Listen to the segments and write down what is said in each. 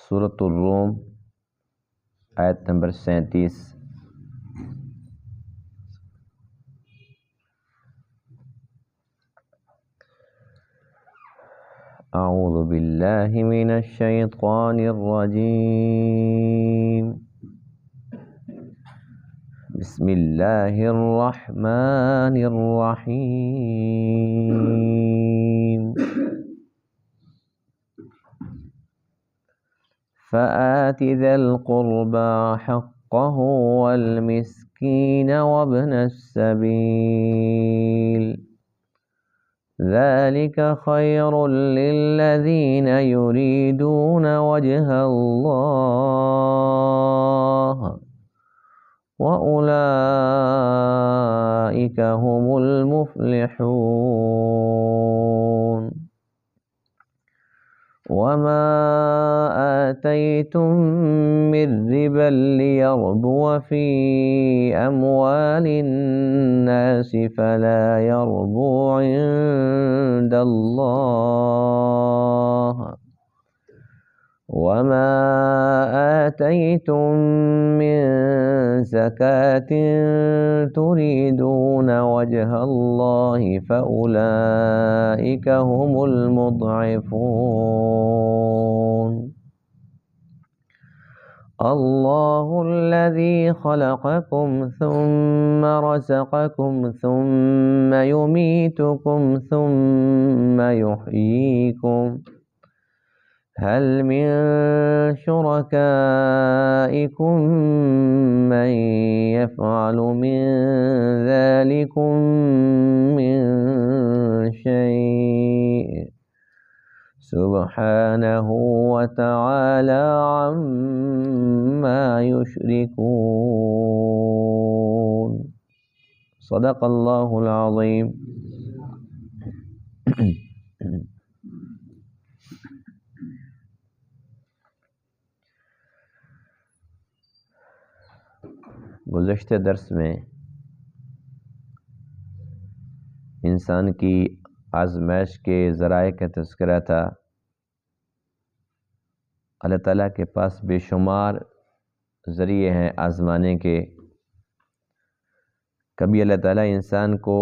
سورۃ الروم آیت نمبر 37۔ اعوذ باللہ من الشیطان الرجیم، بسم اللہ الرحمن الرحیم۔ فآت ذا القربى حقه والمسكين وابن السبيل ذلك خير للذين يريدون وجه الله وأولئك هم المفلحون۔ وما آتيتم من ربا ليربو في أموال الناس فلا يربو عند الله، وما آتيتم من زكاة تريدون وجه الله فأولئك هم المضعفون۔ الله الذي خلقكم ثم رزقكم ثم يميتكم ثم يحييكم، هل من شركائكم من يفعل من ذلكم من شيء سبحانه وتعالى عما يشركون۔ صدق اللہ العظیم۔ گزشتہ درس میں انسان کی آزمائش کے ذرائع کا تذکرہ تھا۔ اللہ تعالیٰ کے پاس بے شمار ذریعے ہیں آزمانے کے۔ کبھی اللہ تعالیٰ انسان کو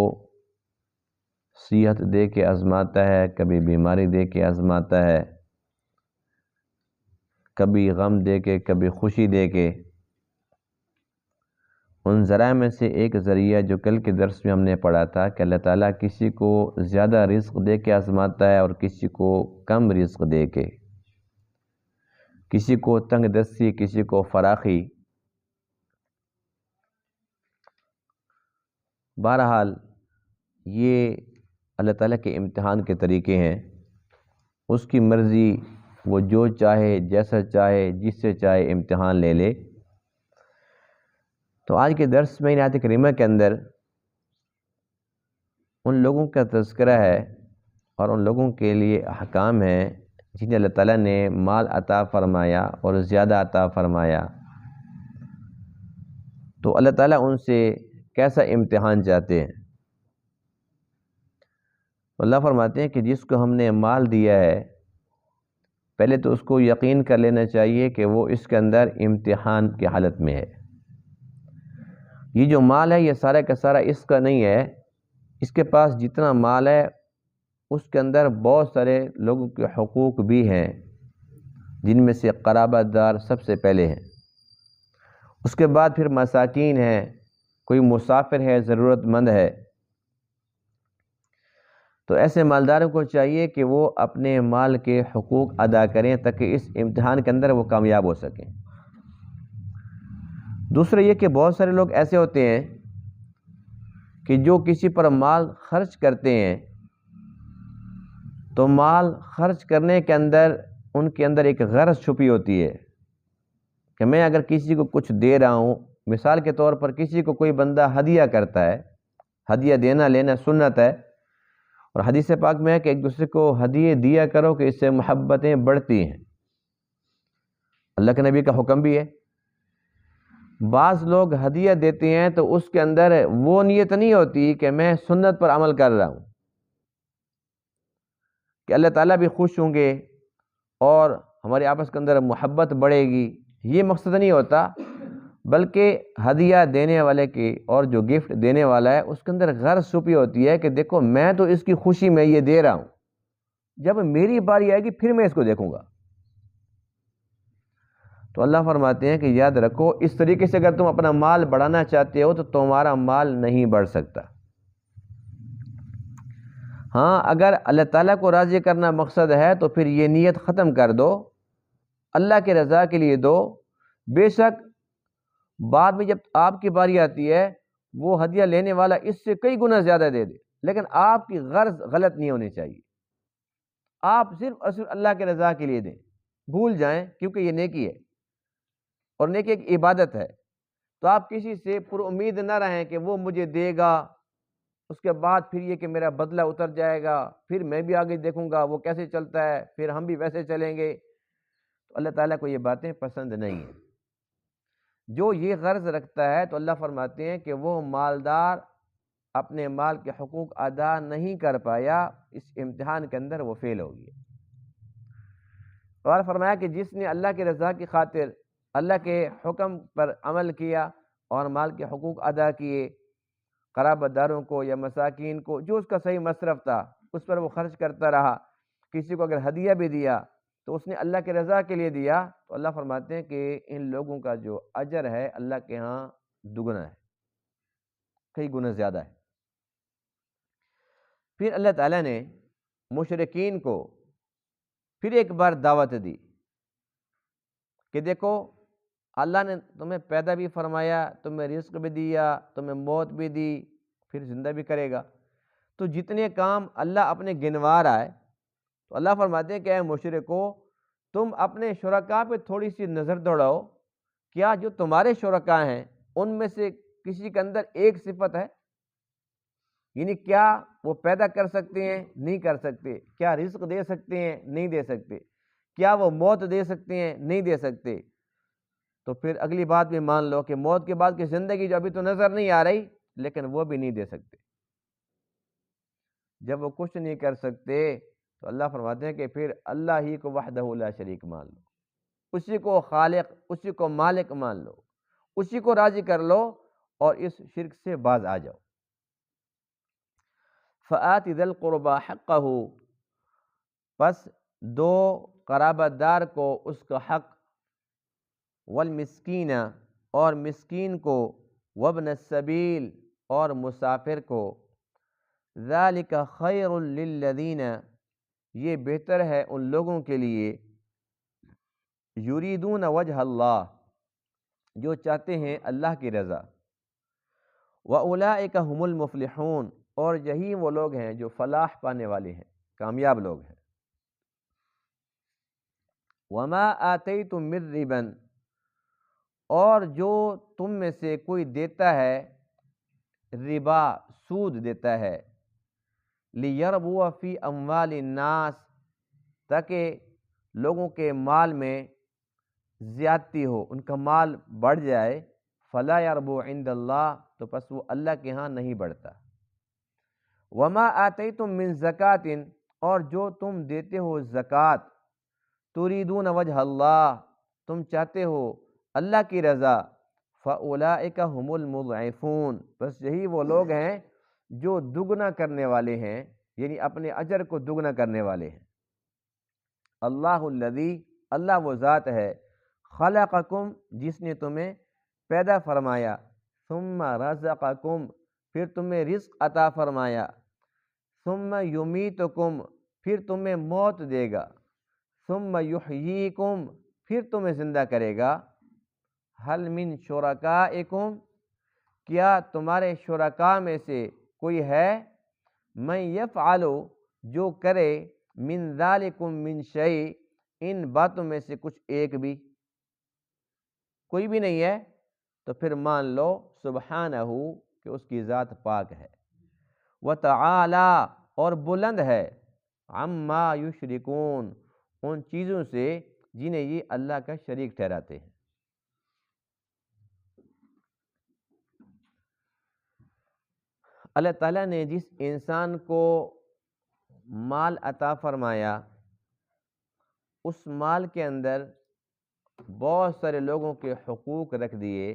صحت دے کے آزماتا ہے، کبھی بیماری دے کے آزماتا ہے، کبھی غم دے کے، کبھی خوشی دے کے۔ ان ذرائع میں سے ایک ذریعہ جو کل کے درس میں ہم نے پڑھا تھا کہ اللہ تعالیٰ کسی کو زیادہ رزق دے کے آزماتا ہے اور کسی کو کم رزق دے کے، کسی کو تنگ دستی، کسی کو فراخی۔ بہرحال یہ اللہ تعالیٰ کے امتحان کے طریقے ہیں، اس کی مرضی، وہ جو چاہے، جیسا چاہے، جس سے چاہے امتحان لے لے۔ تو آج کے درس میں آیت کریمہ کے اندر ان لوگوں کا تذکرہ ہے اور ان لوگوں کے لیے احکام ہیں جنہیں اللہ تعالیٰ نے مال عطا فرمایا اور زیادہ عطا فرمایا، تو اللہ تعالیٰ ان سے کیسا امتحان چاہتے ہیں۔ اللہ فرماتے ہیں کہ جس کو ہم نے مال دیا ہے، پہلے تو اس کو یقین کر لینا چاہیے کہ وہ اس کے اندر امتحان کی حالت میں ہے۔ یہ جو مال ہے یہ سارا کا سارا اس کا نہیں ہے، اس کے پاس جتنا مال ہے اس کے اندر بہت سارے لوگوں کے حقوق بھی ہیں، جن میں سے قرابت دار سب سے پہلے ہیں، اس کے بعد پھر مساکین ہیں، کوئی مسافر ہے، ضرورت مند ہے۔ تو ایسے مالداروں کو چاہیے کہ وہ اپنے مال کے حقوق ادا کریں تاکہ اس امتحان کے اندر وہ کامیاب ہو سکیں۔ دوسرا یہ کہ بہت سارے لوگ ایسے ہوتے ہیں کہ جو کسی پر مال خرچ کرتے ہیں تو مال خرچ کرنے کے اندر ان کے اندر ایک غرض چھپی ہوتی ہے کہ میں اگر کسی کو کچھ دے رہا ہوں، مثال کے طور پر کسی کو کوئی بندہ ہدیہ کرتا ہے، ہدیہ دینا لینا سنت ہے، اور حدیث پاک میں ہے کہ ایک دوسرے کو ہدیے دیا کرو کہ اس سے محبتیں بڑھتی ہیں، اللہ کے نبی کا حکم بھی ہے۔ بعض لوگ ہدیہ دیتے ہیں تو اس کے اندر وہ نیت نہیں ہوتی کہ میں سنت پر عمل کر رہا ہوں، کہ اللہ تعالیٰ بھی خوش ہوں گے اور ہمارے آپس کے اندر محبت بڑھے گی، یہ مقصد نہیں ہوتا، بلکہ ہدیہ دینے والے کی اور جو گفٹ دینے والا ہے اس کے اندر غرض چھپی ہوتی ہے کہ دیکھو میں تو اس کی خوشی میں یہ دے رہا ہوں، جب میری باری آئے گی پھر میں اس کو دیکھوں گا۔ تو اللہ فرماتے ہیں کہ یاد رکھو اس طریقے سے اگر تم اپنا مال بڑھانا چاہتے ہو تو تمہارا مال نہیں بڑھ سکتا۔ ہاں اگر اللہ تعالیٰ کو راضی کرنا مقصد ہے تو پھر یہ نیت ختم کر دو، اللہ کے رضا کے لیے دو، بے شک بعد میں جب آپ کی باری آتی ہے وہ ہدیہ لینے والا اس سے کئی گنا زیادہ دے دے، لیکن آپ کی غرض غلط نہیں ہونی چاہیے، آپ صرف اور صرف اللہ کے رضا کے لیے دیں، بھول جائیں، کیونکہ یہ نیکی ہے اور نیکی ایک عبادت ہے۔ تو آپ کسی سے پر امید نہ رہیں کہ وہ مجھے دے گا، اس کے بعد پھر یہ کہ میرا بدلہ اتر جائے گا، پھر میں بھی آگے دیکھوں گا وہ کیسے چلتا ہے، پھر ہم بھی ویسے چلیں گے۔ تو اللہ تعالیٰ کو یہ باتیں پسند نہیں ہیں۔ جو یہ غرض رکھتا ہے تو اللہ فرماتے ہیں کہ وہ مالدار اپنے مال کے حقوق ادا نہیں کر پایا، اس امتحان کے اندر وہ فیل ہو گیا۔ اور فرمایا کہ جس نے اللہ کی رضا کی خاطر اللہ کے حکم پر عمل کیا اور مال کے حقوق ادا کیے، قرابت داروں کو یا مساکین کو، جو اس کا صحیح مصرف تھا اس پر وہ خرچ کرتا رہا، کسی کو اگر ہدیہ بھی دیا تو اس نے اللہ کے رضا کے لیے دیا، تو اللہ فرماتے ہیں کہ ان لوگوں کا جو اجر ہے اللہ کے ہاں دگنا ہے، کئی گنا زیادہ ہے۔ پھر اللہ تعالیٰ نے مشرکین کو پھر ایک بار دعوت دی کہ دیکھو اللہ نے تمہیں پیدا بھی فرمایا، تمہیں رزق بھی دیا، تمہیں موت بھی دی، پھر زندہ بھی کرے گا، تو جتنے کام اللہ اپنے گنوا رہا ہے، تو اللہ فرماتے ہیں کہ اے مشرکو تم اپنے شرکاء پہ تھوڑی سی نظر دوڑاؤ، کیا جو تمہارے شرکاء ہیں ان میں سے کسی کے اندر ایک صفت ہے؟ یعنی کیا وہ پیدا کر سکتے ہیں؟ نہیں کر سکتے۔ کیا رزق دے سکتے ہیں؟ نہیں دے سکتے۔ کیا وہ موت دے سکتے ہیں؟ نہیں دے سکتے۔ تو پھر اگلی بات بھی مان لو کہ موت کے بعد کی زندگی جو ابھی تو نظر نہیں آ رہی، لیکن وہ بھی نہیں دے سکتے۔ جب وہ کچھ نہیں کر سکتے تو اللہ فرماتے ہیں کہ پھر اللہ ہی کو وحدہ لا شریک مان لو، اسی کو خالق، اسی کو مالک مان لو، اسی کو راضی کر لو اور اس شرک سے باز آ جاؤ۔ فآت ذی القربى حقہ، پس دو قرابت دار کو اس کا حق، والمسکین، اور مسکین کو، وابن السبیل، اور مسافر کو، ذالک خیر للذین، یہ بہتر ہے ان لوگوں کے لیے، یریدون وجہ اللہ، جو چاہتے ہیں اللہ کی رضا، وَأُولَئِكَ هُمُ الْمُفْلِحُونَ، اور یہی وہ لوگ ہیں جو فلاح پانے والے ہیں، کامیاب لوگ ہیں۔ وَمَا آتَيْتُم مِّن رِّبًا، اور جو تم میں سے کوئی دیتا ہے ربا، سود دیتا ہے، لِيَرْبُوَ فِي أَمْوَالِ النَّاسِ، تاکہ لوگوں کے مال میں زیادتی ہو، ان کا مال بڑھ جائے، فَلَا يَرْبُو عِندَ اللَّهِ، تو پس وہ اللہ کے ہاں نہیں بڑھتا۔ وَمَا آتَيْتُم مِّن زَكَاةٍ، اور جو تم دیتے ہو زکوٰۃ، تُرِيدُونَ وَجْهَ اللَّهِ، تم چاہتے ہو اللہ کی رضا، فَأُولَئِكَ هُمُ الْمُضْعِفُونَ، بس یہی وہ لوگ ہیں جو دگنا کرنے والے ہیں، یعنی اپنے اجر کو دگنا کرنے والے ہیں۔ اللہ الذی، اللہ وہ ذات ہے، خلقکم، جس نے تمہیں پیدا فرمایا، ثم رزقکم، پھر تمہیں رزق عطا فرمایا، ثم یمیتکم، پھر تمہیں موت دے گا، ثم یحییکم، پھر تمہیں زندہ کرے گا، هل من شرکائکم، کیا تمہارے شرکاء میں سے کوئی ہے، من یفعل، جو کرے، من ذالکم من شیء، ان باتوں میں سے کچھ ایک بھی، کوئی بھی نہیں ہے، تو پھر مان لو سبحانہ کہ اس کی ذات پاک ہے، وتعالی، اور بلند ہے، عما یشرکون، ان چیزوں سے جنہیں یہ اللہ کا شریک ٹھہراتے ہیں۔ اللہ تعالیٰ نے جس انسان کو مال عطا فرمایا اس مال کے اندر بہت سارے لوگوں کے حقوق رکھ دیے،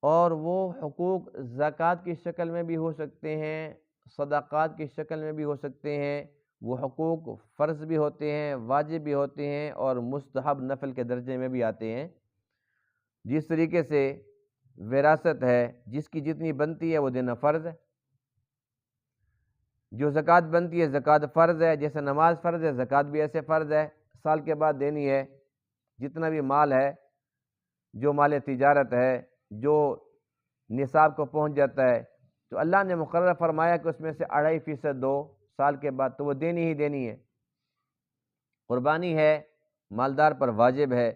اور وہ حقوق زکوٰۃ کی شکل میں بھی ہو سکتے ہیں، صدقات کی شکل میں بھی ہو سکتے ہیں، وہ حقوق فرض بھی ہوتے ہیں، واجب بھی ہوتے ہیں، اور مستحب نفل کے درجے میں بھی آتے ہیں۔ جس طریقے سے وراثت ہے، جس کی جتنی بنتی ہے وہ دینا فرض ہے، جو زکوٰۃ بنتی ہے زکوٰۃ فرض ہے، جیسے نماز فرض ہے زکوٰۃ بھی ایسے فرض ہے، سال کے بعد دینی ہے۔ جتنا بھی مال ہے، جو مال تجارت ہے، جو نصاب کو پہنچ جاتا ہے، تو اللہ نے مقرر فرمایا کہ اس میں سے 2.5% دو سال کے بعد، تو وہ دینی ہی دینی ہے۔ قربانی ہے، مالدار پر واجب ہے،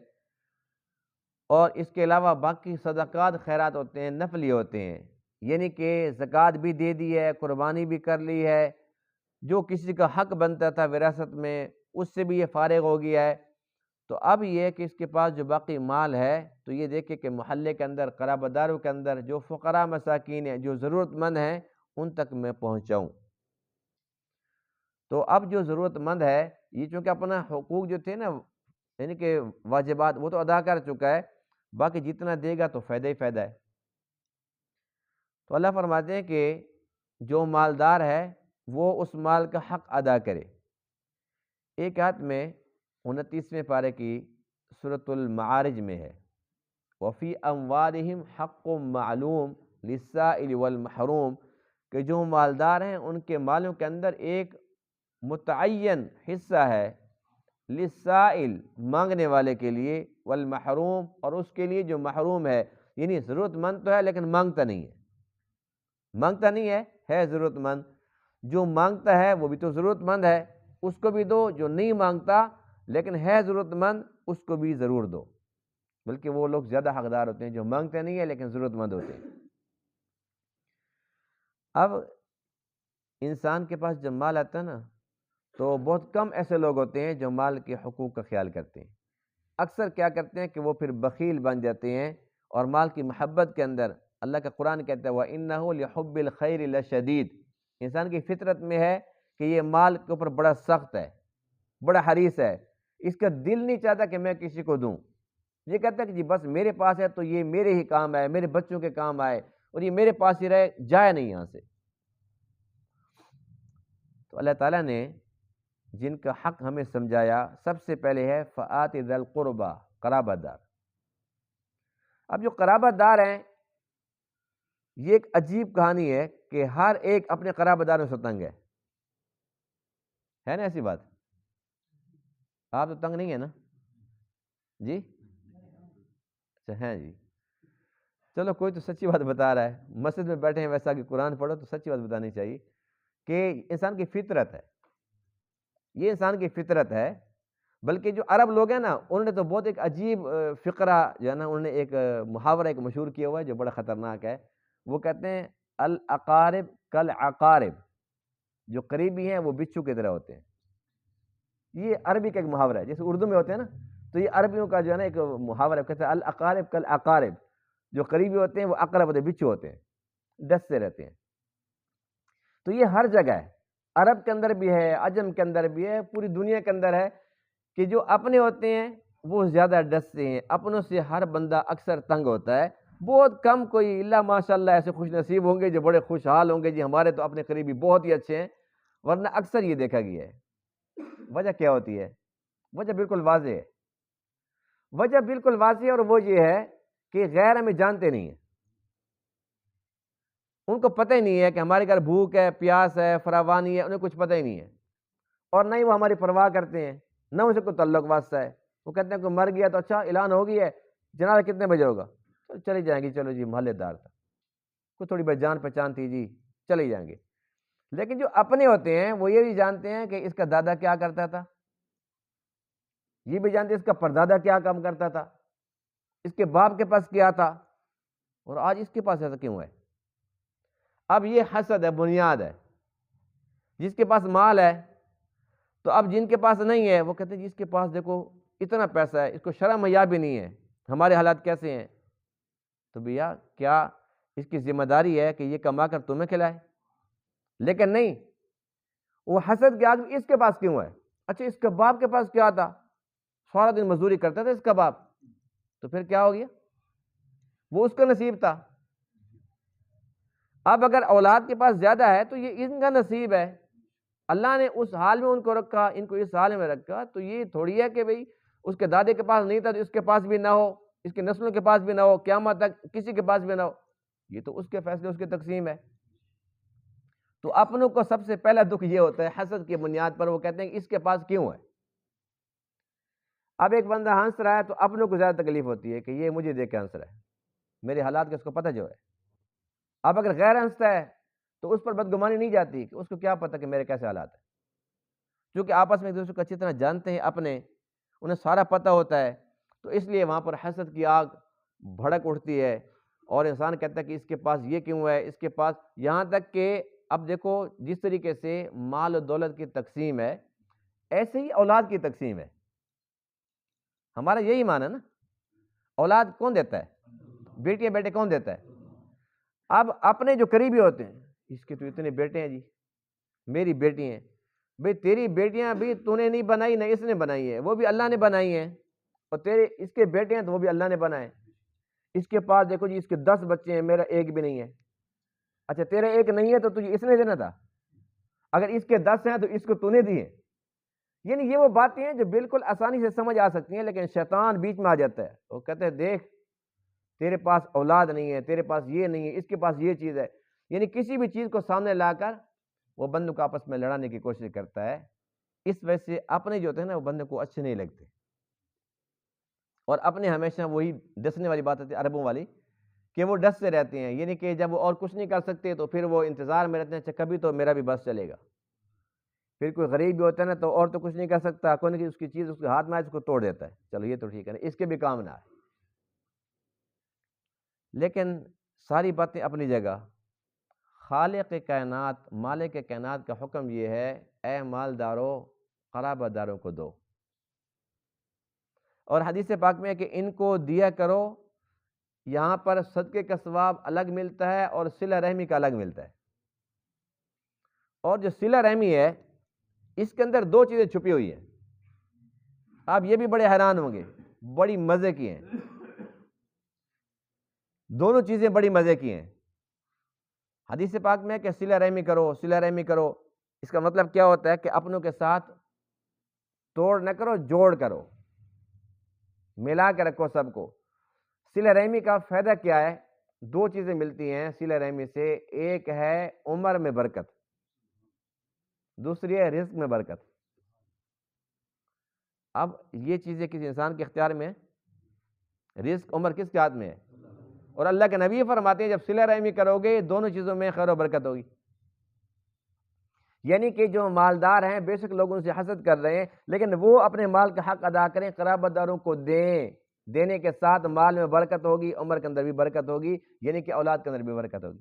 اور اس کے علاوہ باقی صدقات خیرات ہوتے ہیں، نفلی ہوتے ہیں، یعنی کہ زکوٰۃ بھی دے دی ہے، قربانی بھی کر لی ہے، جو کسی کا حق بنتا تھا وراثت میں اس سے بھی یہ فارغ ہو گیا ہے۔ تو اب یہ کہ اس کے پاس جو باقی مال ہے، تو یہ دیکھے کہ محلے کے اندر، قرابہ داروں کے اندر جو فقراء مساکین ہیں، جو ضرورت مند ہیں، ان تک میں پہنچاؤں۔ تو اب جو ضرورت مند ہے، یہ چونکہ اپنا حقوق جو تھے نا، یعنی کہ واجبات، وہ تو ادا کر چکا ہے، باقی جتنا دے گا تو فائدہ ہی فائدہ ہے۔ تو اللہ فرماتے ہیں کہ جو مالدار ہے وہ اس مال کا حق ادا کرے۔ ایک آیت میں 29ویں پارے کی سورۃ المعارج میں ہے، وَفِي أَمْوَالِهِمْ حَقٌّ مَّعْلُومٌ لِلسَّائِلِ وَالْمَحْرُومِ، کہ جو مالدار ہیں ان کے مالوں کے اندر ایک متعین حصہ ہے، للسائل مانگنے والے کے لیے، والمحروم اور اس کے لیے جو محروم ہے، یعنی ضرورت مند تو ہے لیکن مانگتا نہیں ہے، مانگتا نہیں ہے ضرورت مند۔ جو مانگتا ہے وہ بھی تو ضرورت مند ہے، اس کو بھی دو، جو نہیں مانگتا لیکن ہے ضرورت مند اس کو بھی ضرور دو، بلکہ وہ لوگ زیادہ حقدار ہوتے ہیں جو مانگتے نہیں ہیں لیکن ضرورت مند ہوتے ہیں۔ اب انسان کے پاس جب مال آتا ہے نا، تو بہت کم ایسے لوگ ہوتے ہیں جو مال کے حقوق کا خیال کرتے ہیں۔ اکثر کیا کرتے ہیں کہ وہ پھر بخیل بن جاتے ہیں، اور مال کی محبت کے اندر اللہ کا قرآن کہتا ہے وَإِنَّهُ لِحُبِّ الْخَيْرِ لَشَدِيدٌ، انسان کی فطرت میں ہے کہ یہ مال کے اوپر بڑا سخت ہے، بڑا حریص ہے، اس کا دل نہیں چاہتا کہ میں کسی کو دوں، یہ کہتا ہے کہ جی بس میرے پاس ہے تو یہ میرے ہی کام آئے، میرے بچوں کے کام آئے، اور یہ میرے پاس ہی رہے، جائے نہیں یہاں سے۔ تو اللہ تعالیٰ نے جن کا حق ہمیں سمجھایا، سب سے پہلے ہے فآت ذی القربہ، قرابہ دار۔ اب جو قرابہ دار ہیں، یہ ایک عجیب کہانی ہے کہ ہر ایک اپنے قرابہ داروں سے تنگ ہے نا؟ ایسی بات آپ تو تنگ نہیں ہے نا جی؟ اچھا ہیں جی، چلو کوئی تو سچی بات بتا رہا ہے، مسجد میں بیٹھے ہیں ویسا کہ قرآن پڑھو تو سچی بات بتانی چاہیے کہ انسان کی فطرت ہے، یہ انسان کی فطرت ہے۔ بلکہ جو عرب لوگ ہیں نا، انہوں نے تو بہت ایک عجیب فقرہ جو ہے نا، انہوں نے ایک محاورہ ایک مشہور کیا ہوا ہے جو بڑا خطرناک ہے۔ وہ کہتے ہیں الاقارب کالعقارب، جو قریبی ہیں وہ بچھو کی طرح ہوتے ہیں۔ یہ عربی کا ایک محاورہ ہے، جیسے اردو میں ہوتے ہیں نا، تو یہ عربیوں کا جو ہے نا ایک محاورہ ہے، کہتے ہیں الاقارب کالعقارب، جو قریبی ہوتے ہیں وہ اقرب ہوتے ہیں، بچھو ہوتے ہیں، ڈستے رہتے ہیں۔ تو یہ ہر جگہ ہے، عرب کے اندر بھی ہے، عجم کے اندر بھی ہے، پوری دنیا کے اندر ہے، کہ جو اپنے ہوتے ہیں وہ زیادہ ڈستے ہیں، اپنوں سے ہر بندہ اکثر تنگ ہوتا ہے۔ بہت کم کوئی اللہ ماشاءاللہ ایسے خوش نصیب ہوں گے جو بڑے خوشحال ہوں گے جی ہمارے تو اپنے قریبی بہت ہی اچھے ہیں، ورنہ اکثر یہ دیکھا گیا ہے۔ وجہ کیا ہوتی ہے؟ وجہ بالکل واضح ہے، وجہ بالکل واضح ہے، اور وہ یہ ہے کہ غیر ہمیں جانتے نہیں ہیں، ان کو پتہ ہی نہیں ہے کہ ہمارے گھر بھوک ہے، پیاس ہے، فراوانی ہے، انہیں کچھ پتہ ہی نہیں ہے، اور نہ ہی وہ ہماری پرواہ کرتے ہیں، نہ ان سے کوئی تعلق واسطہ ہے۔ وہ کہتے ہیں کہ مر گیا تو اچھا اعلان ہو گیا ہے، جنازہ کتنے بجے ہوگا؟ چلی جائیں گی، چلو جی محلے دار تھا، کوئی تھوڑی بہت جان پہچان تھی جی، چلے جائیں گے۔ لیکن جو اپنے ہوتے ہیں وہ یہ بھی جانتے ہیں کہ اس کا دادا کیا کرتا تھا، یہ بھی جانتے ہیں اس کا پردادا کیا کام کرتا تھا، اس کے باپ کے پاس کیا تھا، اور آج اس کے پاس ایسا کیوں ہے۔ اب یہ حسد ہے، بنیاد ہے۔ جس کے پاس مال ہے تو اب جن کے پاس نہیں ہے وہ کہتے ہیں جس کے پاس دیکھو اتنا پیسہ ہے، اس کو شرم حیا بھی نہیں ہے، ہمارے حالات کیسے ہیں؟ تو بھیا کیا اس کی ذمہ داری ہے کہ یہ کما کر تمہیں کھلائے؟ لیکن نہیں، وہ حسد کی آگ اس کے پاس کیوں ہے؟ اچھا اس کے باپ کے پاس کیا تھا؟ سارا دن مزدوری کرتا تھا اس کا باپ، تو پھر کیا ہو گیا؟ وہ اس کا نصیب تھا۔ اب اگر اولاد کے پاس زیادہ ہے تو یہ ان کا نصیب ہے، اللہ نے اس حال میں ان کو رکھا، ان کو اس حال میں رکھا، تو یہ تھوڑی ہے کہ بھئی اس کے دادے کے پاس نہیں تھا تو اس کے پاس بھی نہ ہو، اس کے نسلوں کے پاس بھی نہ ہو، قیامت تک کسی کے پاس بھی نہ ہو۔ یہ تو اس کے فیصلے، اس کی تقسیم ہے۔ تو اپنوں کو سب سے پہلا دکھ یہ ہوتا ہے حسد کی بنیاد پر، وہ کہتے ہیں کہ اس کے پاس کیوں ہے۔ اب ایک بندہ ہنس رہا ہے تو اپنوں کو زیادہ تکلیف ہوتی ہے کہ یہ مجھے دیکھ کے ہنس رہا ہے، میرے حالات کا اس کو پتہ جو ہے۔ اب اگر غیر ہنستا ہے تو اس پر بدگمانی نہیں جاتی کہ اس کو کیا پتہ کہ میرے کیسے حالات ہیں، کیونکہ آپس میں ایک دوسرے کو اچھی طرح جانتے ہیں، اپنے انہیں سارا پتہ ہوتا ہے، تو اس لیے وہاں پر حسد کی آگ بھڑک اٹھتی ہے، اور انسان کہتا ہے کہ اس کے پاس یہ کیوں ہے، اس کے پاس، یہاں تک کہ اب دیکھو جس طریقے سے مال و دولت کی تقسیم ہے ایسے ہی اولاد کی تقسیم ہے۔ ہمارا یہی مان ہے نا، اولاد کون دیتا ہے؟ بیٹیاں بیٹے کون دیتا ہے؟ اب اپنے جو قریبی ہوتے ہیں، اس کے تو اتنے بیٹے ہیں جی، میری بیٹی ہیں، بھئی تیری بیٹیاں بھی تو نے نہیں بنائی نہ اس نے بنائی ہے، وہ بھی اللہ نے بنائی ہیں، اور تیرے اس کے بیٹے ہیں تو وہ بھی اللہ نے بنائے۔ اس کے پاس دیکھو جی اس کے 10 بچے ہیں، میرا ایک بھی نہیں ہے۔ اچھا تیرا ایک نہیں ہے تو تجھے اس نے دینا تھا، اگر اس کے 10 ہیں تو اس کو تو نے دیے۔ یعنی یہ وہ باتیں ہیں جو بالکل آسانی سے سمجھ آ سکتی ہیں، لیکن شیطان بیچ میں آ جاتا ہے، وہ کہتے ہیں دیکھ تیرے پاس اولاد نہیں ہے، تیرے پاس یہ نہیں ہے، اس کے پاس یہ چیز ہے، یعنی کسی بھی چیز کو سامنے لا کر وہ بندوں کو آپس میں لڑانے کی کوشش کرتا ہے۔ اس وجہ سے اپنے جو ہوتے ہیں نا وہ بندے کو اچھے نہیں لگتے، اور اپنے ہمیشہ وہی ڈسنے والی بات ہوتی ہے عربوں والی کہ وہ ڈس سے رہتے ہیں، یعنی کہ جب وہ اور کچھ نہیں کر سکتے تو پھر وہ انتظار میں رہتے ہیں، اچھا کبھی تو میرا بھی بس چلے گا۔ پھر کوئی غریب بھی ہوتا ہے نا تو اور تو کچھ نہیں کر سکتا، کوئی نہیں اس کی چیز اس کے ہاتھ میں آئے اس کو توڑ دیتا ہے، چلو یہ تو ٹھیک ہے نا، اس کے بھی کام نہ آئے۔ لیکن ساری باتیں اپنی جگہ، خالق کائنات مالک کائنات کا حکم یہ ہے اے مالدارو قرابت داروں کو دو، اور حدیث پاک میں ہے کہ ان کو دیا کرو، یہاں پر صدقے کا ثواب الگ ملتا ہے اور صلہ رحمی کا الگ ملتا ہے۔ اور جو صلہ رحمی ہے اس کے اندر 2 چیزیں چھپی ہوئی ہیں، آپ یہ بھی بڑے حیران ہوں گے، بڑی مزے کی ہیں، دونوں چیزیں بڑی مزے کی ہیں۔ حدیث پاک میں ہے کہ صلہ رحمی کرو، صلہ رحمی کرو، اس کا مطلب کیا ہوتا ہے کہ اپنوں کے ساتھ توڑ نہ کرو، جوڑ کرو، ملا کے رکھو سب کو۔ صلہ رحمی کا فائدہ کیا ہے؟ 2 چیزیں ملتی ہیں صلہ رحمی سے، ایک ہے عمر میں برکت، دوسری ہے رزق میں برکت۔ اب یہ چیزیں کسی انسان کے اختیار میں ہے، رزق عمر کس کے ہاتھ میں ہے؟ اور اللہ کے نبی فرماتے ہیں جب صلہ رحمی کرو گے دونوں چیزوں میں خیر و برکت ہوگی۔ یعنی کہ جو مالدار ہیں بے شک لوگوں سے حسد کر رہے ہیں، لیکن وہ اپنے مال کا حق ادا کریں، قرابت داروں کو دیں، دینے کے ساتھ مال میں برکت ہوگی، عمر کے اندر بھی برکت ہوگی، یعنی کہ اولاد کے اندر بھی برکت ہوگی،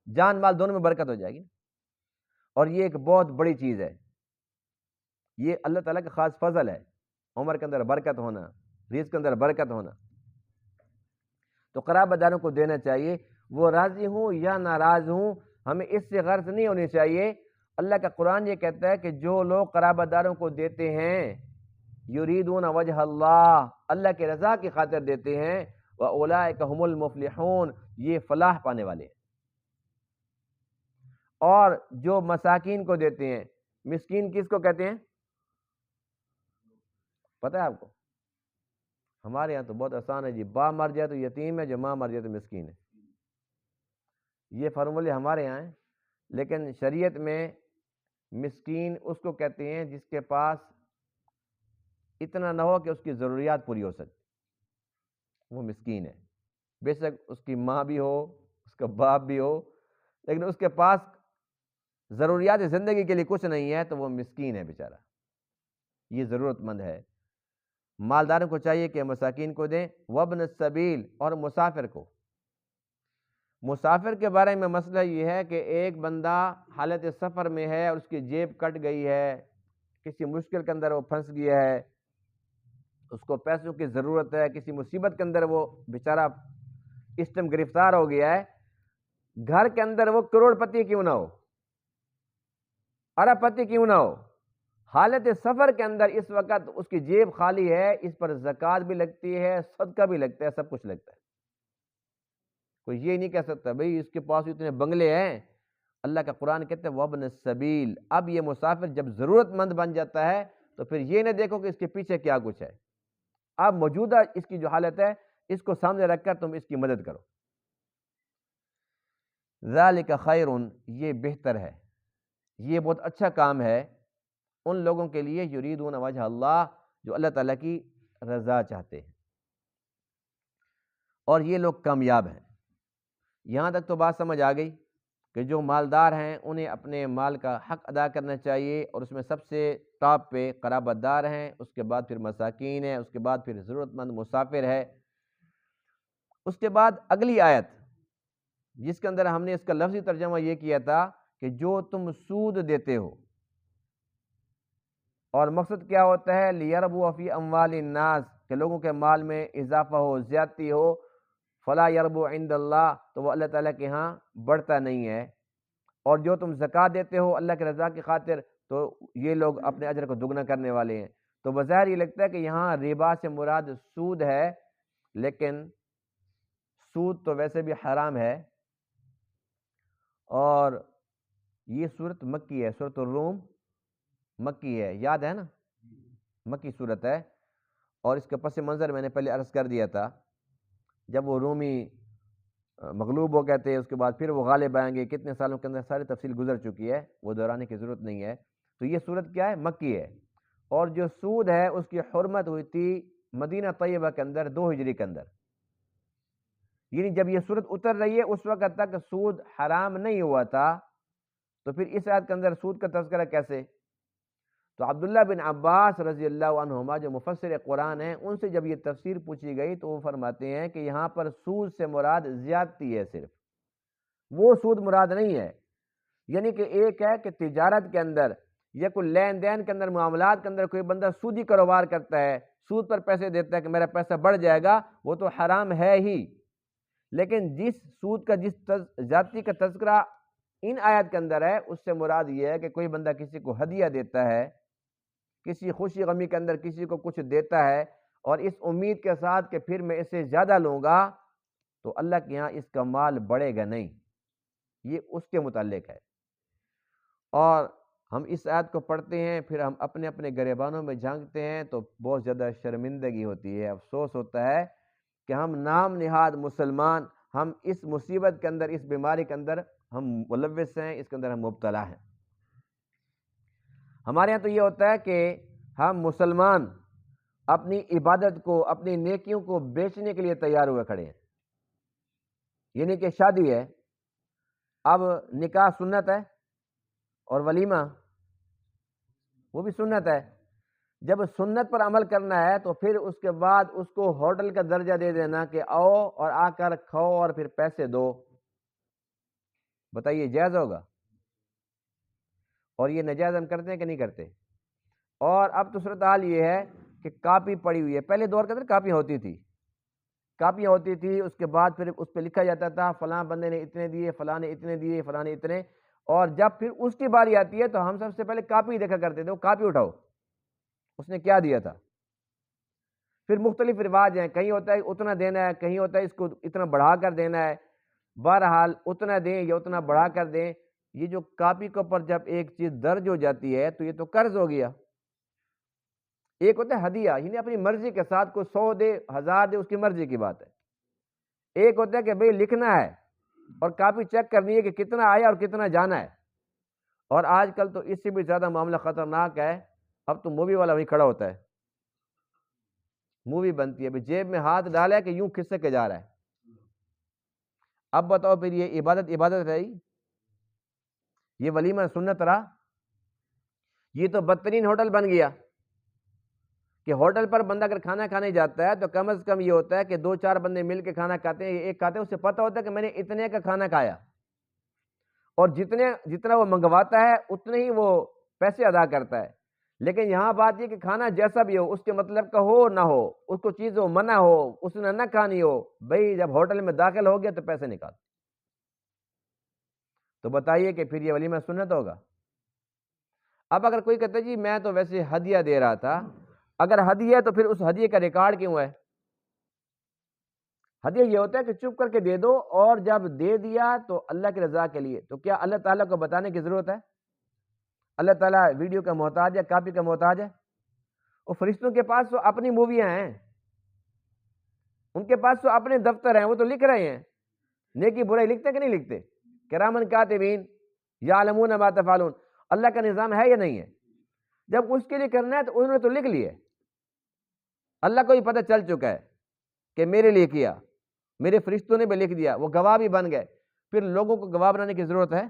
جان مال دونوں میں برکت ہو جائے گی۔ اور یہ ایک بہت بڑی چیز ہے، یہ اللہ تعالیٰ کا خاص فضل ہے، عمر کے اندر برکت ہونا، رزق کے اندر برکت ہونا۔ تو قرابت داروں کو دینا چاہیے، وہ راضی ہوں یا ناراض ہوں، ہمیں اس سے غرض نہیں ہونی چاہیے۔ اللہ کا قرآن یہ کہتا ہے کہ جو لوگ قرابت داروں کو دیتے ہیں یریدون وجہ اللہ، اللہ کے رضا کی خاطر دیتے ہیں، وَأُولَئِكَ هُمُ الْمُفْلِحُونَ، یہ فلاح پانے والے ہیں۔ اور جو مساکین کو دیتے ہیں، مسکین کس کو کہتے ہیں پتہ ہے آپ کو؟ ہمارے یہاں تو بہت آسان ہے جی، باپ مر جائے تو یتیم ہے، جو ماں مر جائے تو مسکین ہے، یہ فارمولے ہمارے یہاں ہیں۔ لیکن شریعت میں مسکین اس کو کہتے ہیں جس کے پاس اتنا نہ ہو کہ اس کی ضروریات پوری ہو سکے، وہ مسکین ہے، بے شک اس کی ماں بھی ہو، اس کا باپ بھی ہو، لیکن اس کے پاس ضروریات زندگی کے لیے کچھ نہیں ہے تو وہ مسکین ہے بیچارہ، یہ ضرورت مند ہے۔ مالداروں کو چاہیے کہ مساکین کو دیں، وابن السبیل، اور مسافر کو۔ مسافر کے بارے میں مسئلہ یہ ہے کہ ایک بندہ حالت سفر میں ہے اور اس کی جیب کٹ گئی ہے، کسی مشکل کے اندر وہ پھنس گیا ہے، اس کو پیسوں کی ضرورت ہے، کسی مصیبت کے اندر وہ بیچارہ اس ٹائم گرفتار ہو گیا ہے، گھر کے اندر وہ کروڑ پتی کیوں نہ ہو، ارب پتی کیوں نہ ہو، حالت سفر کے اندر اس وقت اس کی جیب خالی ہے، اس پر زکوٰۃ بھی لگتی ہے، صدقہ بھی لگتا ہے، سب کچھ لگتا ہے۔ کوئی یہ نہیں کہہ سکتا بھئی اس کے پاس اتنے بنگلے ہیں۔ اللہ کا قرآن کہتے ہیں وابن السبیل، اب یہ مسافر جب ضرورت مند بن جاتا ہے تو پھر یہ نہ دیکھو کہ اس کے پیچھے کیا کچھ ہے، اب موجودہ اس کی جو حالت ہے اس کو سامنے رکھ کر تم اس کی مدد کرو۔ ذالک خیر، یہ بہتر ہے، یہ بہت اچھا کام ہے ان لوگوں کے لیے یریدون وجہ اللہ، جو اللہ تعالیٰ کی رضا چاہتے ہیں، اور یہ لوگ کامیاب ہیں۔ یہاں تک تو بات سمجھ آ گئی کہ جو مالدار ہیں انہیں اپنے مال کا حق ادا کرنا چاہیے، اور اس میں سب سے ٹاپ پہ قرابت دار ہیں، اس کے بعد پھر مساکین ہیں، اس کے بعد پھر ضرورت مند مسافر ہے۔ اس کے بعد اگلی آیت جس کے اندر ہم نے اس کا لفظی ترجمہ یہ کیا تھا کہ جو تم سود دیتے ہو، اور مقصد کیا ہوتا ہے لیربو فی اموال الناس، کہ لوگوں کے مال میں اضافہ ہو، زیادتی ہو، فلا یربو عند اللہ، تو وہ اللہ تعالیٰ کے ہاں بڑھتا نہیں ہے۔ اور جو تم زکوٰۃ دیتے ہو اللہ کی رضا کی خاطر، تو یہ لوگ اپنے اجر کو دگنا کرنے والے ہیں۔ تو بظاہر یہ لگتا ہے کہ یہاں ربا سے مراد سود ہے، لیکن سود تو ویسے بھی حرام ہے، اور یہ صورت مکی ہے، سورۃ الروم مکی ہے، یاد ہے نا، مکی صورت ہے، اور اس کا پس منظر میں نے پہلے عرض کر دیا تھا، جب وہ رومی مغلوب ہو گئے تھے، اس کے بعد پھر وہ غالب آئیں گے، کتنے سالوں کے اندر ساری تفصیل گزر چکی ہے، وہ دہرانے کی ضرورت نہیں ہے۔ تو یہ صورت کیا ہے؟ مکی ہے، اور جو سود ہے اس کی حرمت ہوئی تھی مدینہ طیبہ کے اندر 2 ہجری کے اندر، یعنی جب یہ صورت اتر رہی ہے اس وقت تک سود حرام نہیں ہوا تھا، تو پھر اس آیت کے اندر سود کا تذکرہ کیسے؟ تو عبداللہ بن عباس رضی اللہ عنہما جو مفسر قرآن ہیں، ان سے جب یہ تفسیر پوچھی گئی تو وہ فرماتے ہیں کہ یہاں پر سود سے مراد زیادتی ہے، صرف وہ سود مراد نہیں ہے۔ یعنی کہ ایک ہے کہ تجارت کے اندر یا کوئی لین دین کے اندر، معاملات کے اندر کوئی بندہ سودی کاروبار کرتا ہے، سود پر پیسے دیتا ہے کہ میرا پیسہ بڑھ جائے گا، وہ تو حرام ہے ہی۔ لیکن جس سود کا، جس زیادتی کا تذکرہ ان آیات کے اندر ہے، اس سے مراد یہ ہے کہ کوئی بندہ کسی کو ہدیہ دیتا ہے، کسی خوشی غمی کے اندر کسی کو کچھ دیتا ہے، اور اس امید کے ساتھ کہ پھر میں اسے زیادہ لوں گا تو اللہ کے یہاں اس کا مال بڑھے گا نہیں، یہ اس کے متعلق ہے۔ اور ہم اس آیت کو پڑھتے ہیں، پھر ہم اپنے اپنے گریبانوں میں جھانکتے ہیں تو بہت زیادہ شرمندگی ہوتی ہے، افسوس ہوتا ہے کہ ہم نام نہاد مسلمان، ہم اس مصیبت کے اندر، اس بیماری کے اندر ہم ملوث ہیں، اس کے اندر ہم مبتلا ہیں۔ ہمارے ہاں تو یہ ہوتا ہے کہ ہم مسلمان اپنی عبادت کو، اپنی نیکیوں کو بیچنے کے لیے تیار ہوئے کھڑے ہیں۔ یعنی کہ شادی ہے، اب نکاح سنت ہے اور ولیمہ وہ بھی سنت ہے، جب سنت پر عمل کرنا ہے تو پھر اس کے بعد اس کو ہوٹل کا درجہ دے دینا کہ آؤ اور آ کر کھاؤ اور پھر پیسے دو، بتائیے جائز ہوگا؟ اور یہ نجائز ہم کرتے ہیں کہ نہیں کرتے؟ اور اب تو صورتحال یہ ہے کہ کاپی پڑی ہوئی ہے، پہلے دور کے اندر کاپیاں ہوتی تھی، کاپیاں ہوتی تھی، اس کے بعد پھر اس پہ لکھا جاتا تھا فلاں بندے نے اتنے دیے، فلاں نے اتنے دیے، فلاں نے اتنے، اور جب پھر اس کی باری آتی ہے تو ہم سب سے پہلے کاپی دیکھا کرتے تھے، وہ کاپی اٹھاؤ اس نے کیا دیا تھا۔ پھر مختلف رواج ہیں، کہیں ہوتا ہے اتنا دینا ہے، کہیں ہوتا ہے اس کو اتنا بڑھا کر دینا ہے، بہرحال اتنا دیں یا اتنا بڑھا کر دیں، یہ جو کاپی کے اوپر جب ایک چیز درج ہو جاتی ہے تو یہ تو قرض ہو گیا۔ ایک ہوتا ہے ہدیہ، یعنی اپنی مرضی کے ساتھ کوئی 100 دے، 1000 دے، اس کی مرضی کی بات ہے۔ ایک ہوتا ہے کہ بھئی لکھنا ہے اور کاپی چیک کرنی ہے کہ کتنا آیا اور کتنا جانا ہے، اور آج کل تو اس سے بھی زیادہ معاملہ خطرناک ہے، اب تو مووی والا وہیں کھڑا ہوتا ہے، مووی بنتی ہے، جیب میں ہاتھ ڈالا ہے کہ یوں کھسک کے جا رہا ہے۔ اب بتاؤ پھر یہ عبادت رہی؟ یہ ولیمہ سنت رہا؟ یہ تو بدترین ہوٹل بن گیا کہ ہوٹل پر بندہ اگر کھانا کھانے جاتا ہے تو کم از کم یہ ہوتا ہے کہ 2-4 بندے مل کے کھانا کھاتے ہیں، ایک کھاتے ہیں، اسے پتہ ہوتا ہے کہ میں نے اتنے کا کھانا کھایا، اور جتنا وہ منگواتا ہے اتنے ہی وہ پیسے ادا کرتا ہے۔ لیکن یہاں بات یہ کہ کھانا جیسا بھی ہو، اس کے مطلب کا ہو نہ ہو، اس کو چیز ہو منع ہو، اس نے نہ کھانی ہو، بھئی جب ہوٹل میں داخل ہو گیا تو پیسے نکال۔ تو بتائیے کہ پھر یہ ولیمہ سنت ہوگا؟ اب اگر کوئی کہتا ہے جی میں تو ویسے ہدیہ دے رہا تھا، اگر ہدیہ ہے تو پھر اس ہدیے کا ریکارڈ کیوں ہے؟ ہدیہ یہ ہوتا ہے کہ چپ کر کے دے دو، اور جب دے دیا تو اللہ کی رضا کے لیے. تو کیا اللہ تعالیٰ کو بتانے کی ضرورت ہے؟ اللہ تعالیٰ ویڈیو کا محتاج ہے، کاپی کا محتاج ہے؟ وہ فرشتوں کے پاس تو اپنی موویاں ہیں، ان کے پاس تو اپنے دفتر ہیں، وہ تو لکھ رہے ہیں. نیکی برائی لکھتے کہ نہیں لکھتے؟ کرامن کاتبین یعلمون ما تفعلون. اللہ کا نظام ہے یا نہیں ہے؟ جب اس کے لیے کرنا ہے تو انہوں نے تو لکھ لیے. اللہ کو بھی پتہ چل چکا ہے کہ میرے لیے کیا، میرے فرشتوں نے بھی لکھ دیا، وہ گواہ بھی بن گئے. پھر لوگوں کو گواہ بنانے کی ضرورت ہے؟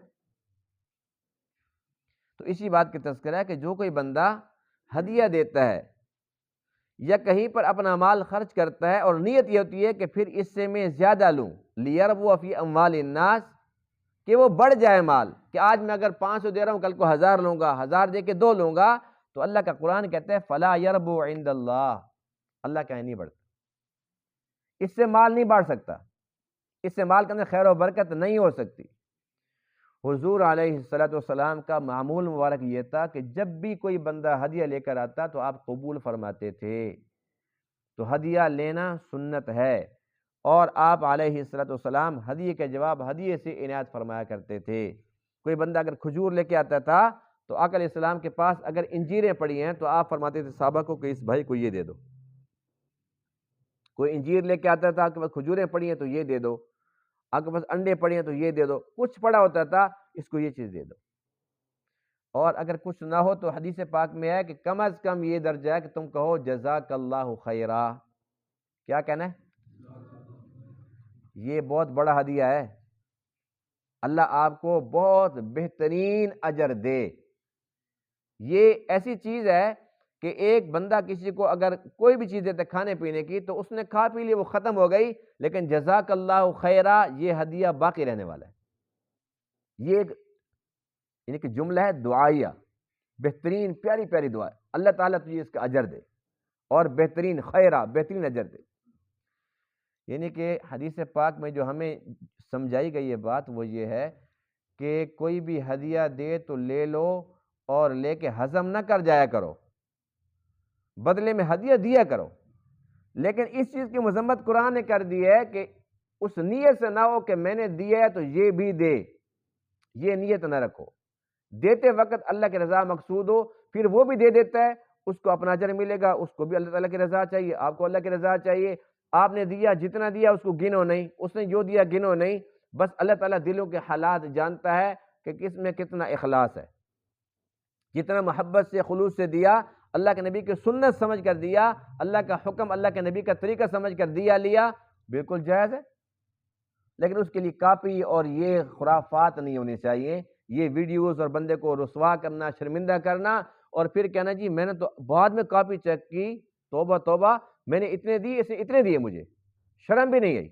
تو اسی بات کا تذکرہ ہے کہ جو کوئی بندہ ہدیہ دیتا ہے یا کہیں پر اپنا مال خرچ کرتا ہے اور نیت یہ ہوتی ہے کہ پھر اس سے میں زیادہ لوں، لیربو فی اموال الناس، کہ وہ بڑھ جائے مال، کہ آج میں اگر 500 دے رہا ہوں کل کو 1000 لوں گا، 1000 دے کے 2 لوں گا، تو اللہ کا قرآن کہتا ہے فلا یربو عند اللہ، اللہ کا نہیں بڑھتا. اس سے مال نہیں بڑھ سکتا، اس سے مال کے اندر خیر و برکت نہیں ہو سکتی. حضور علیہ السلام کا معمول مبارک یہ تھا کہ جب بھی کوئی بندہ ہدیہ لے کر آتا تو آپ قبول فرماتے تھے. تو ہدیہ لینا سنت ہے، اور آپ علیہ السلام ہدیے کے جواب ہدیے سے عنایت فرمایا کرتے تھے. کوئی بندہ اگر کھجور لے کے آتا تھا تو آقا علیہ السلام کے پاس اگر انجیریں پڑی ہیں تو آپ فرماتے تھے صحابہ کو کہ اس بھائی کو یہ دے دو. کوئی انجیر لے کے آتا تھا آپ کے پاس کھجوریں پڑی ہیں تو یہ دے دو، آپ کے پاس انڈے پڑے ہیں تو یہ دے دو، کچھ پڑا ہوتا تھا اس کو یہ چیز دے دو. اور اگر کچھ نہ ہو تو حدیث پاک میں ہے کہ کم از کم یہ درجہ ہے کہ تم کہو جزاک اللہ خیرا. کیا کہنا ہے؟ یہ بہت بڑا ہدیہ ہے، اللہ آپ کو بہت بہترین اجر دے. یہ ایسی چیز ہے کہ ایک بندہ کسی کو اگر کوئی بھی چیز دیتا ہے کھانے پینے کی تو اس نے کھا پی لی، وہ ختم ہو گئی، لیکن جزاک اللہ خیرا یہ ہدیہ باقی رہنے والا ہے. یہ ایک یعنی کہ جملہ ہے دعائیہ، بہترین پیاری پیاری دعا ہے. اللہ تعالیٰ تجھے اس کا اجر دے، اور بہترین خیرہ، بہترین اجر دے. یعنی کہ حدیث پاک میں جو ہمیں سمجھائی گئی یہ بات وہ یہ ہے کہ کوئی بھی ہدیہ دے تو لے لو، اور لے کے ہضم نہ کر جایا کرو، بدلے میں ہدیہ دیا کرو. لیکن اس چیز کی مذمت قرآن نے کر دی ہے کہ اس نیت سے نہ ہو کہ میں نے دیا ہے تو یہ بھی دے، یہ نیت نہ رکھو. دیتے وقت اللہ کی رضا مقصود ہو، پھر وہ بھی دے دیتا ہے، اس کو اپنا اجر ملے گا، اس کو بھی اللہ تعالیٰ کی رضا چاہیے، آپ کو اللہ کی رضا چاہیے. آپ نے دیا جتنا دیا اس کو گنو نہیں، اس نے جو دیا گنو نہیں. بس اللہ تعالیٰ دلوں کے حالات جانتا ہے کہ کس میں کتنا اخلاص ہے. جتنا محبت سے خلوص سے دیا، اللہ کے نبی کی سنت سمجھ کر دیا، اللہ کا حکم اللہ کے نبی کا طریقہ سمجھ کر دیا لیا، بالکل جائز ہے. لیکن اس کے لیے کاپی اور یہ خرافات نہیں ہونی چاہیے، یہ ویڈیوز اور بندے کو رسوا کرنا، شرمندہ کرنا، اور پھر کہنا جی میں نے تو بعد میں کاپی چیک کی، توبہ توبہ میں نے اتنے دی، اس نے اتنے دیے، مجھے شرم بھی نہیں آئی.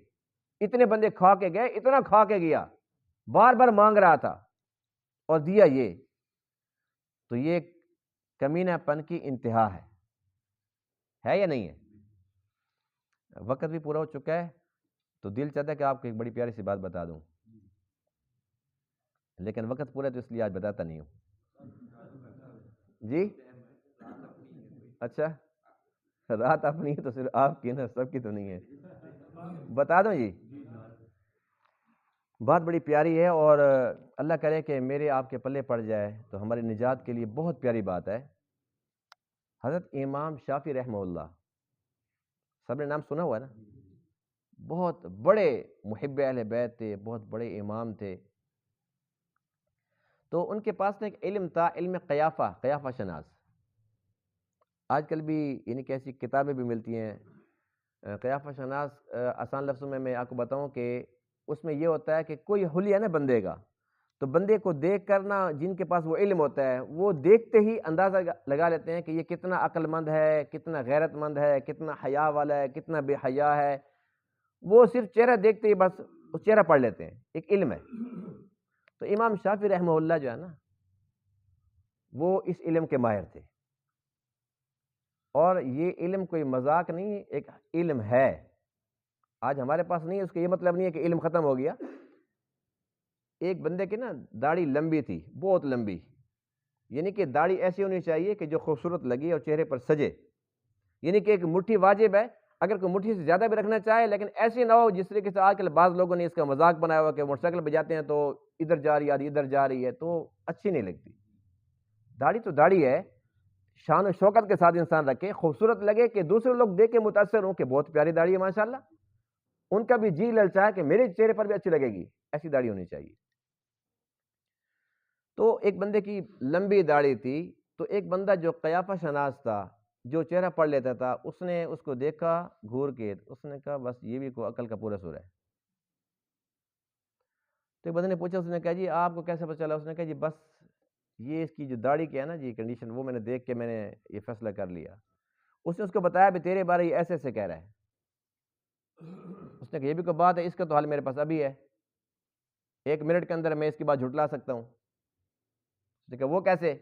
اتنے بندے کھا کے گئے، اتنا کھا کے گیا، بار بار مانگ رہا تھا اور دیا یہ. تو یہ کمینہ پن کی انتہا ہے یا نہیں ہے؟ وقت بھی پورا ہو چکا ہے، تو دل چاہتا ہے کہ آپ کو ایک بڑی پیاری سی بات بتا دوں، لیکن وقت پورا ہے تو اس لیے آج بتاتا نہیں ہوں. جی اچھا، رات اپنی ہے تو صرف آپ کی نا، سب کی تو نہیں ہے. بتا دوں جی، بات بڑی پیاری ہے، اور اللہ کرے کہ میرے آپ کے پلے پڑ جائے تو ہماری نجات کے لیے بہت پیاری بات ہے. حضرت امام شافعی رحمہ اللہ، سب نے نام سنا ہوا ہے نا، بہت بڑے محب اہل بیت تھے، بہت بڑے امام تھے. تو ان کے پاس ایک علم تھا، علم قیافہ شناس. آج کل بھی یعنی کہ ایسی کتابیں بھی ملتی ہیں. قیافہ شناس آسان لفظوں میں آپ کو بتاؤں کہ اس میں یہ ہوتا ہے کہ کوئی حلیہ نا بندے کا، تو بندے کو دیکھ کر نا، جن کے پاس وہ علم ہوتا ہے وہ دیکھتے ہی اندازہ لگا لیتے ہیں کہ یہ کتنا عقل مند ہے، کتنا غیرت مند ہے، کتنا حیا والا ہے، کتنا بے حیا ہے. وہ صرف چہرہ دیکھتے ہی بس اس چہرہ پڑھ لیتے ہیں، ایک علم ہے. تو امام شافعی رحمہ اللہ جو ہے نا، وہ اس علم کے ماہر تھے، اور یہ علم کوئی مذاق نہیں، ایک علم ہے. آج ہمارے پاس نہیں ہے، اس کا یہ مطلب نہیں ہے کہ علم ختم ہو گیا. ایک بندے کی نا داڑھی لمبی تھی، بہت لمبی، یعنی کہ داڑھی ایسی ہونی چاہیے کہ جو خوبصورت لگے اور چہرے پر سجے، یعنی کہ ایک مٹھی واجب ہے، اگر کوئی مٹھی سے زیادہ بھی رکھنا چاہے لیکن ایسی نہ ہو جس طریقے سے آج کل بعض لوگوں نے اس کا مذاق بنایا ہوا کہ موٹر سائیکل پہ جاتے ہیں تو ادھر جا رہی ہے ادھر جا رہی ہے، تو اچھی نہیں لگتی۔ داڑھی تو داڑھی ہے، شان و شوکت کے ساتھ انسان رکھے، خوبصورت لگے کہ دوسرے لوگ دیکھ کے متاثر ہوں کہ بہت پیاری داڑھی ہے ماشاءاللہ، ان کا بھی جی للچائے کہ میرے چہرے پر بھی اچھی لگے گی، ایسی داڑھی ہونی چاہیے۔ تو ایک بندے کی لمبی داڑھی تھی، تو ایک بندہ جو قیافہ شناس تھا، جو چہرہ پڑھ لیتا تھا، اس نے اس کو دیکھا گھور کے، اس نے کہا بس یہ بھی کوئی عقل کا پورا سور ہے۔ تو ایک بندے نے پوچھا، اس نے کہا جی آپ کو کیسے پتہ چلا؟ اس نے کہا جی بس یہ اس کی جو داڑھی کی ہے نا جی کنڈیشن، وہ میں نے دیکھ کے میں نے یہ فیصلہ کر لیا۔ اس نے اس کو بتایا بھی تیرے بارے یہ ایسے ایسے کہہ رہا ہے۔ اس نے کہا یہ بھی کوئی بات ہے، اس کا تو حل میرے پاس ابھی ہے، 1 منٹ کے اندر میں اس کی بات جھٹلا سکتا ہوں۔ اس نے کہا وہ کیسے؟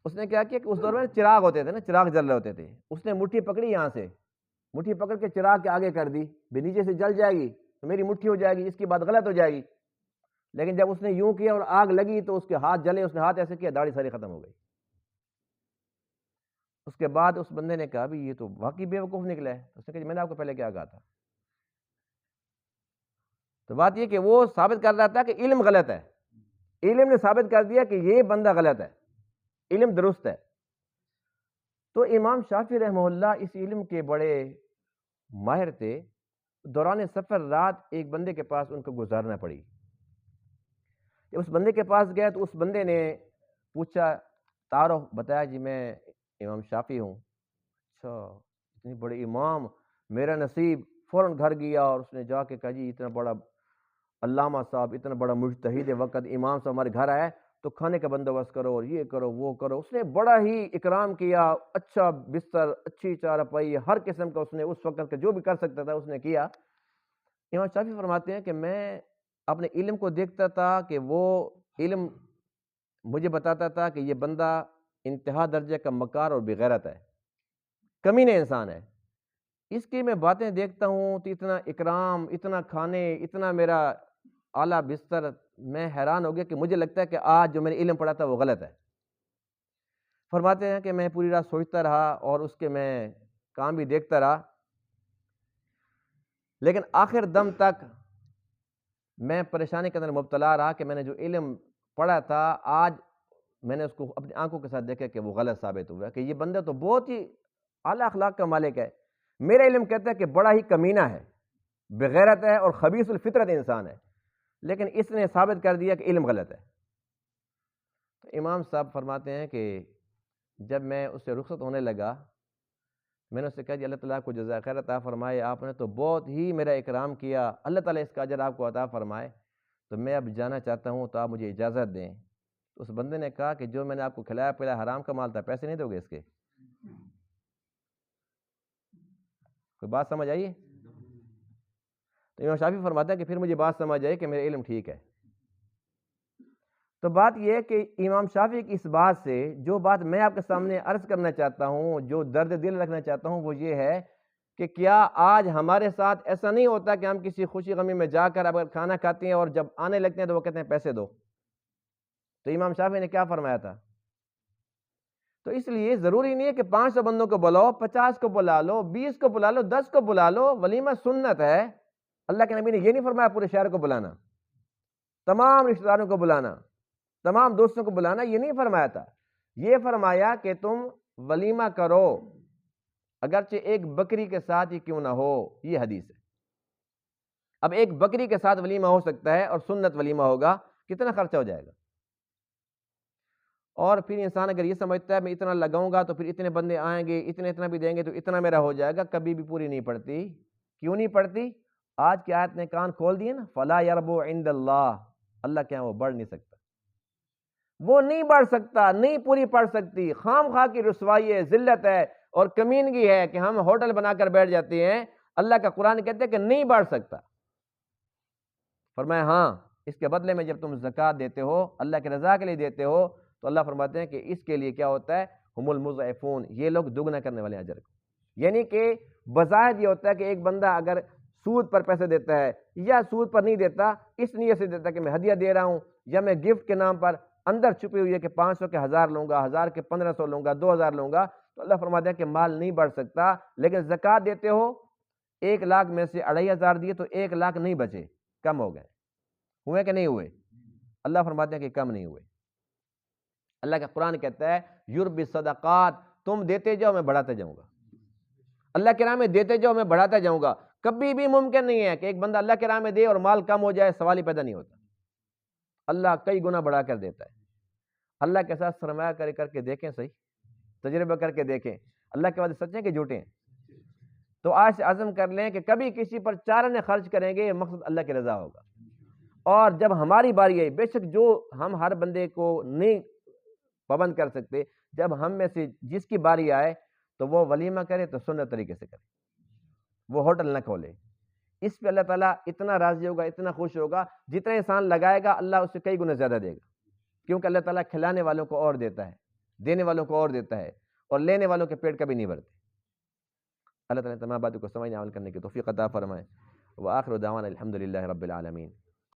اس نے کیا کہ اس دور میں چراغ ہوتے تھے نا، چراغ جل رہے ہوتے تھے، اس نے مٹھی پکڑی، یہاں سے مٹھی پکڑ کے چراغ کے آگے کر دی، بھی نیچے سے جل جائے گی تو میری مٹھی ہو جائے گی، اس کی بات غلط ہو جائے گی۔ لیکن جب اس نے یوں کیا اور آگ لگی تو اس کے ہاتھ جلے، اس نے ہاتھ ایسے کیا، داڑھی ساری ختم ہو گئی۔ اس کے بعد اس بندے نے کہا بھی یہ تو واقعی بے وقوف نکلا ہے۔ اس نے کہا میں نے آپ کو پہلے کیا کہا تھا؟ تو بات یہ کہ وہ ثابت کر رہا تھا کہ علم غلط ہے، علم نے ثابت کر دیا کہ یہ بندہ غلط ہے، علم درست ہے۔ تو امام شافعی رحمہ اللہ اس علم کے بڑے ماہر تھے۔ دوران سفر رات ایک بندے کے پاس ان کو گزارنا پڑی۔ جب اس بندے کے پاس گیا تو اس بندے نے پوچھا، تعارف بتایا، جی میں امام شافعی ہوں۔ اچھا اتنی بڑے امام، میرا نصیب۔ فوراً گھر گیا اور اس نے جا کے کہا جی اتنا بڑا علامہ صاحب، اتنا بڑا مجتہد وقت امام صاحب ہمارے گھر آئے تو کھانے کا بندوبست کرو اور یہ کرو وہ کرو۔ اس نے بڑا ہی اکرام کیا، اچھا بستر، اچھی چارپائی، ہر قسم کا اس نے اس وقت کا جو بھی کر سکتا تھا اس نے کیا۔ امام شافعی فرماتے ہیں کہ میں اپنے علم کو دیکھتا تھا کہ وہ علم مجھے بتاتا تھا کہ یہ بندہ انتہا درجے کا مکار اور بغیرت ہے، کمینے انسان ہے۔ اس کی میں باتیں دیکھتا ہوں تو اتنا اکرام، اتنا کھانے، اتنا میرا اعلیٰ بستر، میں حیران ہو گیا کہ مجھے لگتا ہے کہ آج جو میں نے علم پڑھا تھا وہ غلط ہے۔ فرماتے ہیں کہ میں پوری رات سوچتا رہا اور اس کے میں کام بھی دیکھتا رہا، لیکن آخر دم تک میں پریشانی کے اندر مبتلا رہا کہ میں نے جو علم پڑھا تھا آج میں نے اس کو اپنی آنکھوں کے ساتھ دیکھا کہ وہ غلط ثابت ہوا کہ یہ بندہ تو بہت ہی اعلیٰ اخلاق کا مالک ہے، میرا علم کہتا ہے کہ بڑا ہی کمینہ ہے، بغیرت ہے اور خبیث الفطرت انسان ہے، لیکن اس نے ثابت کر دیا کہ علم غلط ہے۔ تو امام صاحب فرماتے ہیں کہ جب میں اس سے رخصت ہونے لگا، میں نے اس سے کہا جی اللہ تعالیٰ کو جزائے خیر عطا فرمائے، آپ نے تو بہت ہی میرا اکرام کیا، اللہ تعالیٰ اس کا اجر آپ کو عطا فرمائے، تو میں اب جانا چاہتا ہوں تو آپ مجھے اجازت دیں۔ تو اس بندے نے کہا کہ جو میں نے آپ کو کھلایا پلایا حرام کا مال تھا، پیسے نہیں دو گے اس کے؟ کوئی بات سمجھ آئیے؟ تو امام شافعی فرماتا ہے کہ پھر مجھے بات سمجھ آئی کہ میرا علم ٹھیک ہے۔ تو بات یہ ہے کہ امام شافعی کی اس بات سے جو بات میں آپ کے سامنے عرض کرنا چاہتا ہوں، جو درد دل رکھنا چاہتا ہوں، وہ یہ ہے کہ کیا آج ہمارے ساتھ ایسا نہیں ہوتا کہ ہم کسی خوشی غمی میں جا کر اگر کھانا کھاتے ہیں اور جب آنے لگتے ہیں تو وہ کہتے ہیں پیسے دو؟ تو امام شافعی نے کیا فرمایا تھا؟ تو اس لیے ضروری نہیں ہے کہ 500 بندوں کو بلاؤ، 50 کو بلا لو، 20 کو بلا لو، 10 کو بلا لو، ولیمہ سنت ہے۔ اللہ کے نبی نے یہ نہیں فرمایا پورے شہر کو بلانا، تمام رشتہ داروں کو بلانا، تمام دوستوں کو بلانا، یہ نہیں فرمایا تھا۔ یہ فرمایا کہ تم ولیمہ کرو، اگرچہ ایک بکری کے ساتھ ہی کیوں نہ ہو، یہ حدیث ہے۔ اب ایک بکری کے ساتھ ولیمہ ہو سکتا ہے اور سنت ولیمہ ہوگا، کتنا خرچہ ہو جائے گا؟ اور پھر انسان اگر یہ سمجھتا ہے میں اتنا لگاؤں گا تو پھر اتنے بندے آئیں گے، اتنا بھی دیں گے تو اتنا میرا ہو جائے گا، کبھی بھی پوری نہیں پڑتی۔ کیوں نہیں پڑتی؟ آج کی آیت نے کان کھول دیے نا، فلا یربو عند اللہ، اللہ کیا وہ بڑھ نہیں سکتا، وہ نہیں بڑھ سکتا، نہیں پوری پڑ سکتی، خام خواہ کی رسوائی ہے، ذلت ہے اور کمینگی ہے کہ ہم ہوٹل بنا کر بیٹھ جاتے ہیں۔ اللہ کا قرآن کہتے ہیں کہ نہیں بڑھ سکتا۔ فرمایا ہاں اس کے بدلے میں جب تم زکوٰۃ دیتے ہو، اللہ کی رضا کے لیے دیتے ہو، تو اللہ فرماتے ہیں کہ اس کے لیے کیا ہوتا ہے، ہم المضعفون، یہ لوگ دگنا کرنے والے اجر کو۔ یعنی کہ بظاہر یہ ہوتا ہے کہ ایک بندہ اگر سود پر پیسے دیتا ہے یا سود پر نہیں دیتا، اس نیت سے دیتا کہ میں ہدیہ دے رہا ہوں یا میں گفٹ کے نام پر اندر چھپی ہوئی ہے کہ 500 کے 1000 لوں گا، 1000 کے 1500 لوں گا، 2000 لوں گا، تو اللہ فرماتے ہیں کہ مال نہیں بڑھ سکتا. لیکن زکوٰۃ دیتے ہو 1 لاکھ میں سے 2500 دیے تو 1 لاکھ نہیں بچے، کم ہو گئے. ہوئے کہ نہیں ہوئے؟ اللہ فرماتے ہیں کہ کم نہیں ہوئے. اللہ کا قرآن کہتا ہے یربی صدقات، تم دیتے جاؤ میں بڑھاتا جاؤں گا. اللہ کے راہ میں دیتے جاؤ میں بڑھاتا جاؤں گا. کبھی بھی ممکن نہیں ہے کہ ایک بندہ اللہ کے راہ میں دے اور مال کم ہو جائے، سوال ہی پیدا نہیں ہوتا. اللہ کئی گنا بڑھا کر دیتا ہے. اللہ کے ساتھ سرمایہ کر کے دیکھیں، صحیح تجربہ کر کے دیکھیں اللہ کے وعدے سچے ہیں کہ جھوٹے ہیں. تو آج سے عزم کر لیں کہ کبھی کسی پر چارنے خرچ کریں گے، یہ مقصد اللہ کی رضا ہوگا. اور جب ہماری باری آئی، بے شک جو ہم ہر بندے کو نہیں پابند کر سکتے، جب ہم میں سے جس کی باری آئے تو وہ ولیمہ کرے تو سنت طریقے سے کرے، وہ ہوٹل نہ کھولے. اس پہ اللہ تعالیٰ اتنا راضی ہوگا، اتنا خوش ہوگا، جتنا انسان لگائے گا اللہ اس سے کئی گنا زیادہ دے گا. کیونکہ اللہ تعالیٰ کھلانے والوں کو اور دیتا ہے، دینے والوں کو اور دیتا ہے، اور لینے والوں کے پیٹ کبھی نہیں بھرتے. اللہ تعالیٰ تمام باتوں کو سمجھنے عمل کرنے کی توفیق عطا فرمائے. وآخر دعوانا الحمدللہ رب العالمین.